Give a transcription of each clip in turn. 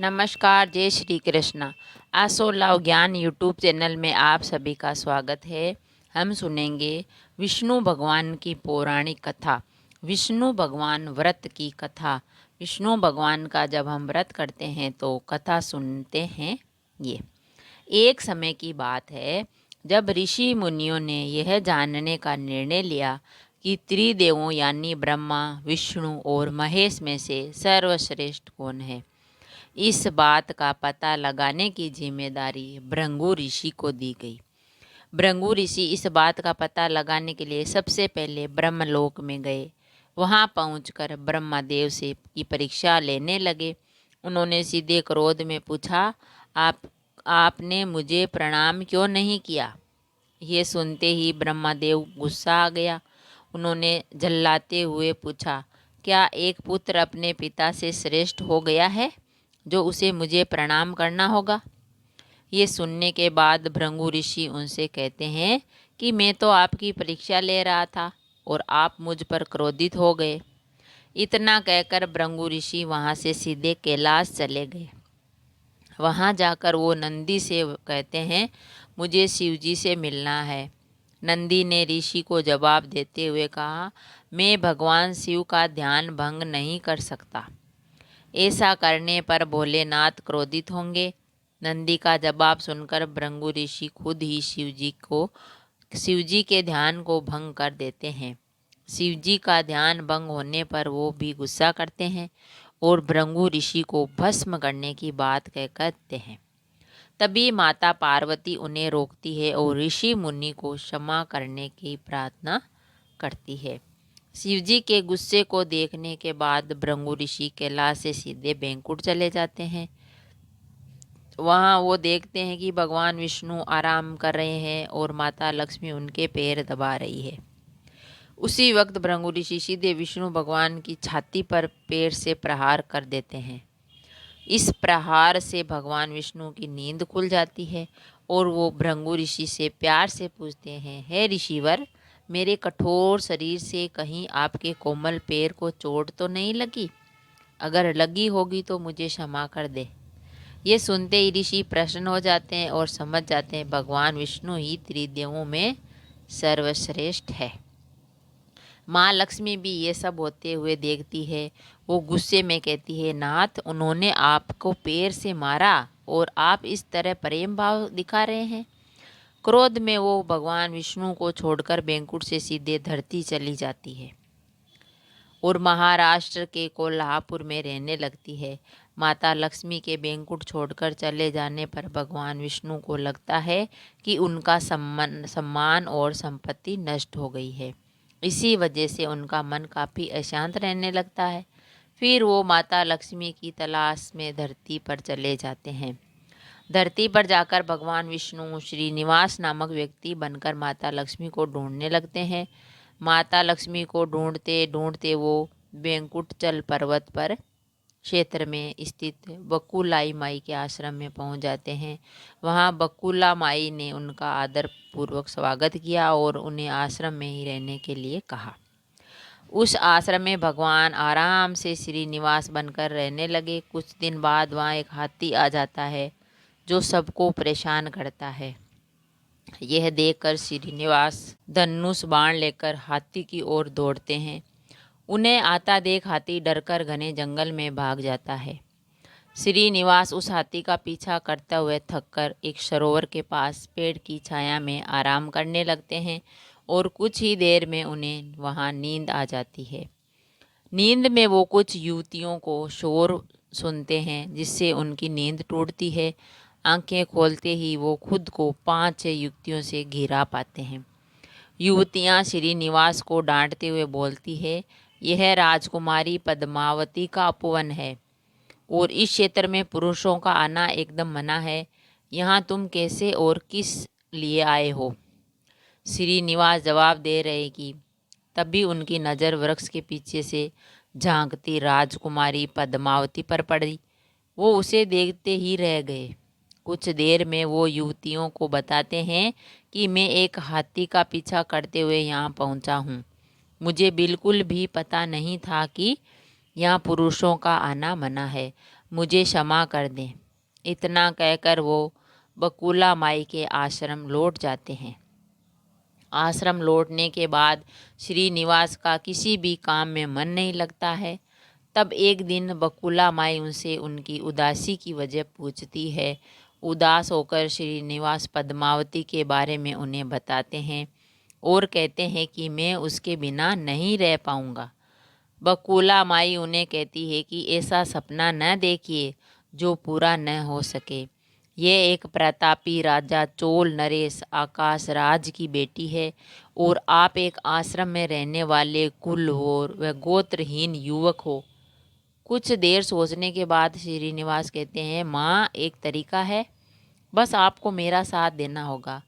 नमस्कार, जय श्री कृष्णा। आसो लव ज्ञान यूट्यूब चैनल में आप सभी का स्वागत है। हम सुनेंगे विष्णु भगवान की पौराणिक कथा, विष्णु भगवान व्रत की कथा। विष्णु भगवान का जब हम व्रत करते हैं तो कथा सुनते हैं। ये एक समय की बात है जब ऋषि मुनियों ने यह जानने का निर्णय लिया कि त्रिदेवों यानी ब्रह्मा, विष्णु और महेश में से सर्वश्रेष्ठ कौन है। इस बात का पता लगाने की जिम्मेदारी भृगु ऋषि को दी गई। भृगु ऋषि इस बात का पता लगाने के लिए सबसे पहले ब्रह्मलोक में गए। वहां पहुंचकर ब्रह्मदेव से की परीक्षा लेने लगे। उन्होंने सीधे क्रोध में पूछा, आपने मुझे प्रणाम क्यों नहीं किया। ये सुनते ही ब्रह्मदेव गुस्सा आ गया। उन्होंने झल्लाते हुए पूछा, क्या एक पुत्र अपने पिता से श्रेष्ठ हो गया है जो उसे मुझे प्रणाम करना होगा। ये सुनने के बाद भृगु ऋषि उनसे कहते हैं कि मैं तो आपकी परीक्षा ले रहा था और आप मुझ पर क्रोधित हो गए। इतना कहकर भृगु ऋषि वहाँ से सीधे कैलाश चले गए। वहाँ जाकर वो नंदी से कहते हैं, मुझे शिवजी से मिलना है। नंदी ने ऋषि को जवाब देते हुए कहा, मैं भगवान शिव का ध्यान भंग नहीं कर सकता। ऐसा करने पर भोलेनाथ क्रोधित होंगे। नंदी का जवाब सुनकर भृगु ऋषि खुद ही शिवजी के ध्यान को भंग कर देते हैं। शिवजी का ध्यान भंग होने पर वो भी गुस्सा करते हैं और भृगु ऋषि को भस्म करने की बात कहते हैं। तभी माता पार्वती उन्हें रोकती है और ऋषि मुनि को क्षमा करने की प्रार्थना करती है। शिवजी के गुस्से को देखने के बाद भृगु ऋषि कैलाश से सीधे बैंकुंठ चले जाते हैं। वहाँ वो देखते हैं कि भगवान विष्णु आराम कर रहे हैं और माता लक्ष्मी उनके पैर दबा रही है। उसी वक्त भृगु ऋषि सीधे विष्णु भगवान की छाती पर पैर से प्रहार कर देते हैं। इस प्रहार से भगवान विष्णु की नींद खुल जाती है और वो भृगु ऋषि से प्यार से पूछते हैं, हे ऋषिवर, मेरे कठोर शरीर से कहीं आपके कोमल पैर को चोट तो नहीं लगी? अगर लगी होगी तो मुझे क्षमा कर दे। ये सुनते ही ऋषि प्रसन्न हो जाते हैं और समझ जाते हैं भगवान विष्णु ही त्रिदेवों में सर्वश्रेष्ठ है। माँ लक्ष्मी भी ये सब होते हुए देखती है। वो गुस्से में कहती है, नाथ, उन्होंने आपको पैर से मारा और आप इस तरह प्रेम भाव दिखा रहे हैं। क्रोध में वो भगवान विष्णु को छोड़कर बैंकुंठ से सीधे धरती चली जाती है और महाराष्ट्र के कोल्हापुर में रहने लगती है। माता लक्ष्मी के बैंकुंठ छोड़कर चले जाने पर भगवान विष्णु को लगता है कि उनका सम्मान और संपत्ति नष्ट हो गई है। इसी वजह से उनका मन काफ़ी अशांत रहने लगता है। फिर वो माता लक्ष्मी की तलाश में धरती पर चले जाते हैं। धरती पर जाकर भगवान विष्णु श्रीनिवास नामक व्यक्ति बनकर माता लक्ष्मी को ढूंढने लगते हैं। माता लक्ष्मी को ढूंढते ढूंढते वो बैंकुंठचल पर्वत पर क्षेत्र में स्थित बकुलाई माई के आश्रम में पहुंच जाते हैं। वहां बकुला माई ने उनका आदर पूर्वक स्वागत किया और उन्हें आश्रम में ही रहने के लिए कहा। उस आश्रम में भगवान आराम से श्रीनिवास बनकर रहने लगे। कुछ दिन बाद वहाँ एक हाथी आ जाता है जो सबको परेशान करता है। यह देखकर श्रीनिवास धनुष बाण लेकर हाथी की ओर दौड़ते हैं। उन्हें आता देख हाथी डरकर घने जंगल में भाग जाता है। श्रीनिवास उस हाथी का पीछा करते हुए थककर एक सरोवर के पास पेड़ की छाया में आराम करने लगते हैं और कुछ ही देर में उन्हें वहां नींद आ जाती है। नींद में वो कुछ युवतियों को शोर सुनते हैं जिससे उनकी नींद टूटती है। आंखें खोलते ही वो खुद को 5-6 युवतियों से घिरा पाते हैं। युवतियां श्रीनिवास को डांटते हुए बोलती है, यह राजकुमारी पद्मावती का उपवन है और इस क्षेत्र में पुरुषों का आना एकदम मना है। यहाँ तुम कैसे और किस लिए आए हो? श्रीनिवास जवाब दे रहे कि तभी उनकी नज़र वृक्ष के पीछे से झांकती राजकुमारी पद्मावती पर पड़ी। वो उसे देखते ही रह गए। कुछ देर में वो युवतियों को बताते हैं कि मैं एक हाथी का पीछा करते हुए यहाँ पहुँचा हूँ। मुझे बिल्कुल भी पता नहीं था कि यहाँ पुरुषों का आना मना है। मुझे क्षमा कर दें। इतना कहकर वो बकुला माई के आश्रम लौट जाते हैं। आश्रम लौटने के बाद श्रीनिवास का किसी भी काम में मन नहीं लगता है। तब एक दिन बकुला माई उनसे उनकी उदासी की वजह पूछती है। उदास होकर श्रीनिवास पद्मावती के बारे में उन्हें बताते हैं और कहते हैं कि मैं उसके बिना नहीं रह पाऊंगा। बकुला माई उन्हें कहती है कि ऐसा सपना न देखिए जो पूरा न हो सके। ये एक प्रतापी राजा चोल नरेश आकाश राज की बेटी है और आप एक आश्रम में रहने वाले कुलहोर व गोत्रहीन युवक हो। कुछ देर सोचने के बाद श्रीनिवास कहते हैं, माँ, एक तरीका है, बस आपको मेरा साथ देना होगा।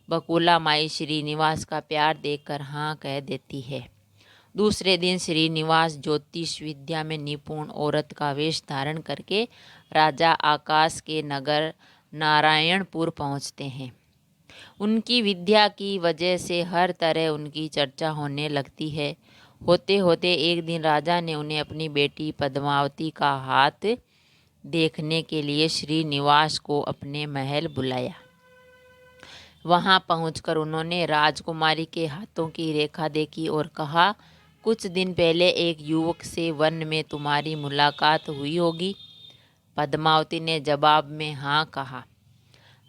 बकुला माई श्रीनिवास का प्यार देखकर हाँ कह देती है। दूसरे दिन श्रीनिवास ज्योतिष विद्या में निपुण औरत का वेश धारण करके राजा आकाश के नगर नारायणपुर पहुंचते हैं। उनकी विद्या की वजह से हर तरह उनकी चर्चा होने लगती है। होते होते एक दिन राजा ने उन्हें अपनी बेटी पद्मावती का हाथ देखने के लिए श्रीनिवास को अपने महल बुलाया। वहां पहुंचकर उन्होंने राजकुमारी के हाथों की रेखा देखी और कहा, कुछ दिन पहले एक युवक से वन में तुम्हारी मुलाकात हुई होगी। पद्मावती ने जवाब में हाँ कहा।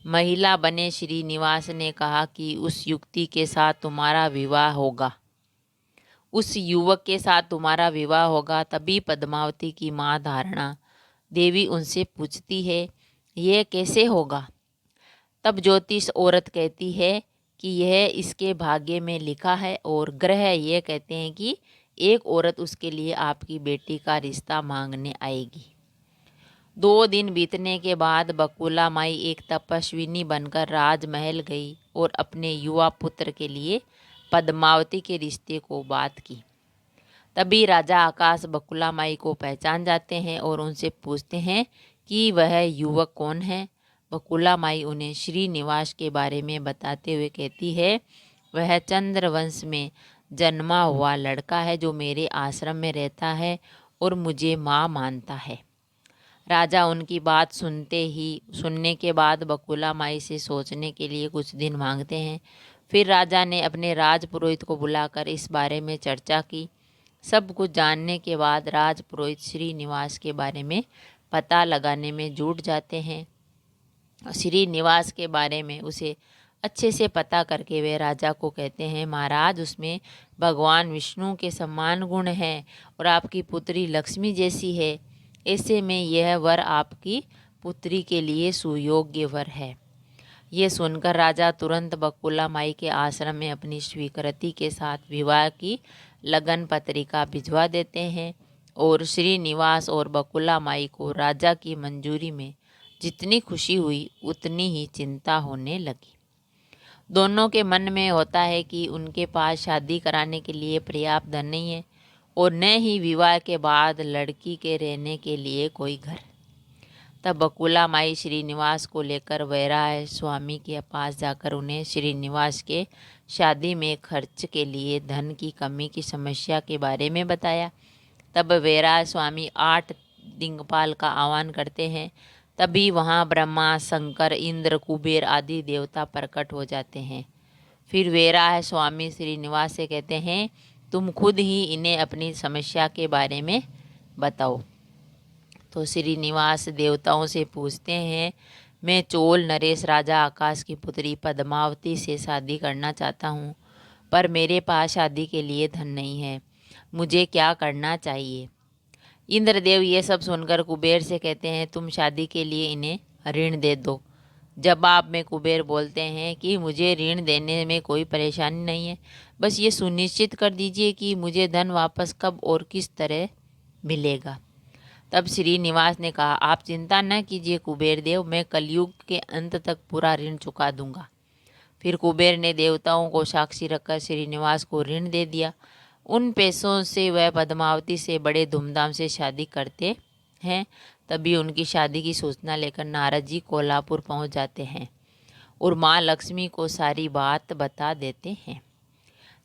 महिला बने श्रीनिवास ने कहा कि उस युवती के साथ तुम्हारा विवाह होगा। उस युवक के साथ तुम्हारा विवाह होगा। तभी पद्मावती की माँ धारणा देवी उनसे पूछती है, यह कैसे होगा? तब ज्योतिष औरत कहती है कि यह इसके भाग्य में लिखा है और ग्रह ये कहते हैं कि एक औरत उसके लिए आपकी बेटी का रिश्ता मांगने आएगी। 2 दिन बीतने के बाद बकुला माई एक तपस्विनी बनकर राजमहल गई और अपने युवा पुत्र के लिए पद्मावती के रिश्ते को बात की। तभी राजा आकाश बकुला माई को पहचान जाते हैं और उनसे पूछते हैं कि वह युवक कौन है। बकुला माई उन्हें श्रीनिवास के बारे में बताते हुए कहती है, वह चंद्रवंश में जन्मा हुआ लड़का है जो मेरे आश्रम में रहता है और मुझे माँ मानता है। राजा उनकी बात सुनने के बाद बकुला माई से सोचने के लिए कुछ दिन मांगते हैं। फिर राजा ने अपने राजपुरोहित को बुलाकर इस बारे में चर्चा की। सब कुछ जानने के बाद राजपुरोहित श्रीनिवास के बारे में पता लगाने में जुट जाते हैं। श्रीनिवास के बारे में उसे अच्छे से पता करके वे राजा को कहते हैं, महाराज, उसमें भगवान विष्णु के समान गुण हैं और आपकी पुत्री लक्ष्मी जैसी है। ऐसे में यह वर आपकी पुत्री के लिए सुयोग्य वर है। ये सुनकर राजा तुरंत बकुला माई के आश्रम में अपनी स्वीकृति के साथ विवाह की लगन पत्रिका भिजवा देते हैं और श्रीनिवास और बकुला माई को राजा की मंजूरी में जितनी खुशी हुई उतनी ही चिंता होने लगी। दोनों के मन में होता है कि उनके पास शादी कराने के लिए पर्याप्त धन नहीं है और न ही विवाह के बाद लड़की के रहने के लिए कोई घर। तब बकुला माई श्रीनिवास को लेकर वैराय स्वामी के पास जाकर उन्हें श्रीनिवास के शादी में खर्च के लिए धन की कमी की समस्या के बारे में बताया। तब वैराय स्वामी 8 दिक्पाल का आह्वान करते हैं। तभी वहाँ ब्रह्मा, शंकर, इंद्र, कुबेर आदि देवता प्रकट हो जाते हैं। फिर वैराय स्वामी श्रीनिवास से कहते हैं, तुम खुद ही इन्हें अपनी समस्या के बारे में बताओ। तो श्रीनिवास देवताओं से पूछते हैं, मैं चोल नरेश राजा आकाश की पुत्री पद्मावती से शादी करना चाहता हूँ, पर मेरे पास शादी के लिए धन नहीं है। मुझे क्या करना चाहिए? इंद्रदेव ये सब सुनकर कुबेर से कहते हैं, तुम शादी के लिए इन्हें ऋण दे दो। जवाब में कुबेर बोलते हैं कि मुझे ऋण देने में कोई परेशानी नहीं है, बस ये सुनिश्चित कर दीजिए कि मुझे धन वापस कब और किस तरह मिलेगा। तब श्रीनिवास ने कहा, आप चिंता न कीजिए कुबेर देव, मैं कलयुग के अंत तक पूरा ऋण चुका दूंगा। फिर कुबेर ने देवताओं को साक्षी रखकर श्रीनिवास को ऋण दे दिया। उन पैसों से वह पद्मावती से बड़े धूमधाम से शादी करते हैं। तभी उनकी शादी की सूचना लेकर नारद जी कोल्हापुर पहुंच जाते हैं और माँ लक्ष्मी को सारी बात बता देते हैं।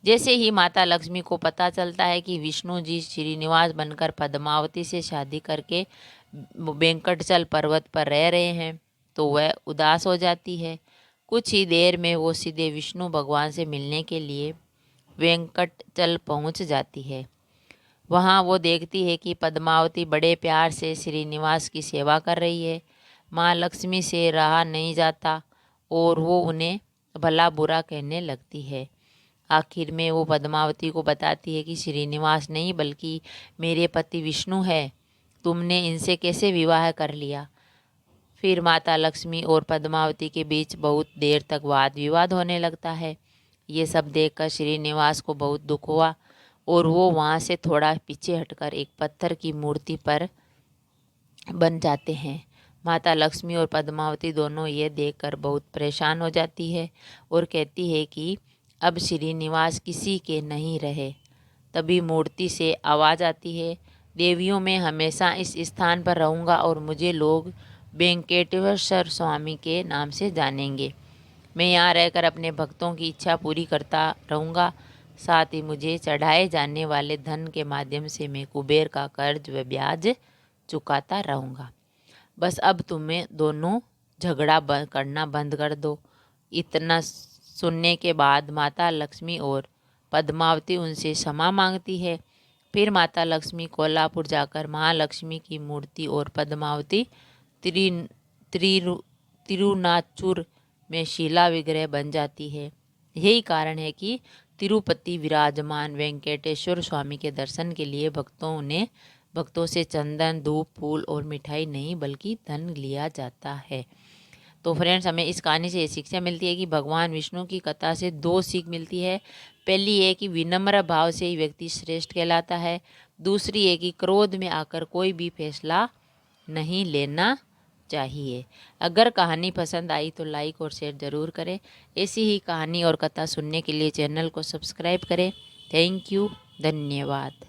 जैसे ही माता लक्ष्मी को पता चलता है कि विष्णु जी श्रीनिवास बनकर पद्मावती से शादी करके वेंकटचल पर्वत पर रह रहे हैं तो वह उदास हो जाती है। कुछ ही देर में वो सीधे विष्णु भगवान से मिलने के लिए वेंकटचल पहुंच जाती है। वहां वो देखती है कि पद्मावती बड़े प्यार से श्रीनिवास की सेवा कर रही है। माँ लक्ष्मी से रहा नहीं जाता और वो उन्हें भला बुरा कहने लगती है। आखिर में वो पद्मावती को बताती है कि श्रीनिवास नहीं बल्कि मेरे पति विष्णु है, तुमने इनसे कैसे विवाह कर लिया। फिर माता लक्ष्मी और पद्मावती के बीच बहुत देर तक वाद विवाद होने लगता है। ये सब देखकर श्रीनिवास को बहुत दुख हुआ और वो वहाँ से थोड़ा पीछे हटकर एक पत्थर की मूर्ति पर बन जाते हैं। माता लक्ष्मी और पद्मावती दोनों ये देखकर बहुत परेशान हो जाती है और कहती है कि अब श्रीनिवास किसी के नहीं रहे। तभी मूर्ति से आवाज़ आती है, देवियों में हमेशा इस स्थान पर रहूँगा और मुझे लोग वेंकटेश्वर स्वामी के नाम से जानेंगे। मैं यहाँ रहकर अपने भक्तों की इच्छा पूरी करता रहूँगा। साथ ही मुझे चढ़ाए जाने वाले धन के माध्यम से मैं कुबेर का कर्ज व ब्याज चुकाता रहूँगा। बस अब तुम्हें दोनों झगड़ा करना बंद कर दो। इतना सुनने के बाद माता लक्ष्मी और पद्मावती उनसे क्षमा मांगती है। फिर माता लक्ष्मी कोल्हापुर जाकर महालक्ष्मी की मूर्ति और पद्मावती तिरुनाचुर में शिला विग्रह बन जाती है। यही कारण है कि तिरुपति विराजमान वेंकटेश्वर स्वामी के दर्शन के लिए भक्तों से चंदन, धूप, फूल और मिठाई नहीं बल्कि धन लिया जाता है। तो फ्रेंड्स, हमें इस कहानी से ये शिक्षा मिलती है कि भगवान विष्णु की कथा से दो सीख मिलती है। पहली है कि विनम्र भाव से ही व्यक्ति श्रेष्ठ कहलाता है। दूसरी है कि क्रोध में आकर कोई भी फैसला नहीं लेना चाहिए। अगर कहानी पसंद आई तो लाइक और शेयर ज़रूर करें। ऐसी ही कहानी और कथा सुनने के लिए चैनल को सब्सक्राइब करें। थैंक यू, धन्यवाद।